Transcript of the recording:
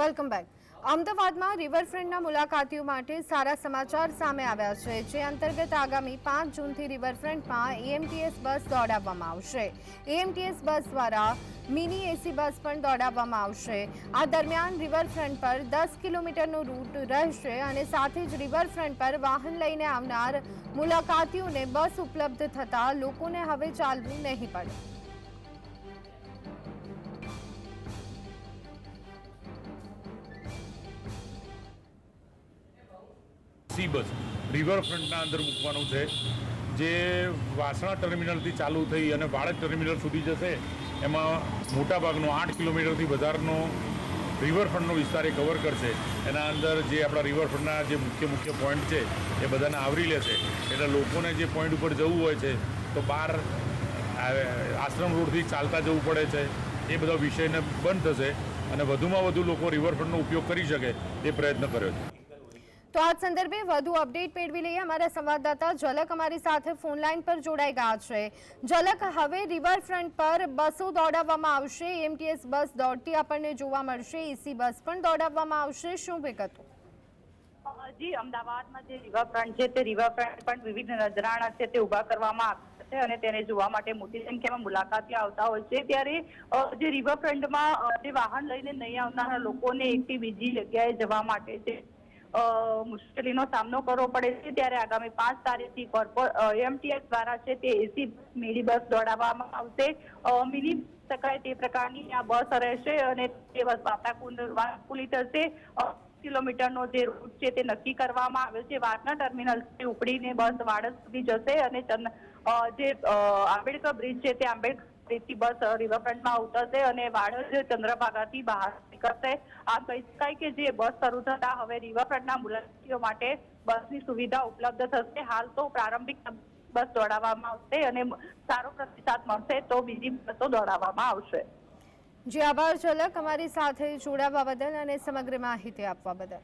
Welcome back. અમદાવાદમાં રિવરફ્રન્ટના મુલાકાતીઓ માટે સારા સમાચાર સામે આવ્યા છે, જે અંતર્ગત આગામી 5 જૂનથી રિવરફ્રન્ટમાં એએમટીએસ બસ દોડાવવામાં આવશે। એએમટીએસ બસ દ્વારા મિની એસી બસ પણ દોડાવવામાં આવશે। આ દરમિયાન રિવરફ્રન્ટ પર 10 કિલોમીટરનો રૂટ રહેશે અને સાથે જ રિવરફ્રન્ટ પર વાહન લઈને આવનાર મુલાકાતીઓને બસ ઉપલબ્ધ થતાં લોકોને હવે ચાલવું નહીં પડે। સી બસ રિવરફ્રન્ટના અંદર મૂકવાનું છે, જે વાસણા ટર્મિનલથી ચાલુ થઈ અને વાડજ ટર્મિનલ સુધી જશે। એમાં મોટાભાગનો 8 કિલોમીટરથી વધારનો રિવરફ્રન્ટનો વિસ્તાર એ કવર કરશે। એના અંદર જે આપણા રિવરફ્રન્ટના જે મુખ્ય પોઈન્ટ છે એ બધાને આવરી લેશે। એટલે લોકોને જે પોઈન્ટ ઉપર જવું હોય છે તો બહાર આશ્રમ રોડથી ચાલતા જવું પડે છે, એ બધા વિષયને બંધ થશે અને વધુમાં વધુ લોકો રિવરફ્રન્ટનો ઉપયોગ કરી શકે એ પ્રયત્ન કર્યો છે। તો આ સંદર્ભે વધુ અપડેટ મેળવી લઈએ। અમારા સંવાદદાતા ઝલક અમારી સાથે ફોન લાઈન પર જોડાઈ ગયા છે। ઝલક, હવે રિવરફ્રન્ટ પર બસો દોડાવવામાં આવશે, એએમટીએસ બસ દોડતી આપણને જોવા મળશે, એસી બસ પણ દોડાવવામાં આવશે, શું વિગતો? જી, અમદાવાદમાં જે રિવરફ્રન્ટ છે તે રિવરફ્રન્ટ પણ વિવિધ નજરાણા છે તે ઉભા કરવામાં આવ્યા છે અને તેને જોવા માટે મોટી સંખ્યામાં મુલાકાતીઓ આવતા હોય છે। ત્યારે જે રિવરફ્રન્ટમાં જે વાહન લઈને નહીં આવનારા લોકોને એકથી બીજી જગ્યાએ જવા માટે છે મુશ્કેલીનો સામનો કરવો પડે છે। ત્યારે આગામી 5 તારીખથી એએમટીએસ દ્વારા છે તે એસી મિની બસ દોડાવવામાં આવશે। મિની શકાય તે પ્રકારની આ બસ રહેશે અને તે બસ વાતાકુલિત હશે। કિલોમીટરનો જે રૂટ છે તે નક્કી કરવામાં આવ્યો છે। વાસણા ટર્મિનલથી ઉપડીને બસ વાડજ સુધી જશે અને જે આંબેડકર બ્રિજ છે તે આંબેડકર બ્રિજથી બસ રિવરફ્રન્ટમાં ઉતરશે અને વાડજ ચંદ્રભાગાથી બહાર નીકળશે। આ કહી શકાય કે જે બસ શરૂ થતા હવે રિવરફ્રન્ટના મુલાકાતીઓ માટે બસની સુવિધા ઉપલબ્ધ થશે। હાલ તો પ્રારંભિક બસ દોડાવવામાં આવશે અને સારો પ્રતિસાદ મળશે તો બીજી બસો દોડાવવામાં આવશે। જી આભાર ઝલક, અમારી સાથે જોડાવા બદલ અને સમગ્ર માહિતી આપવા બદલ।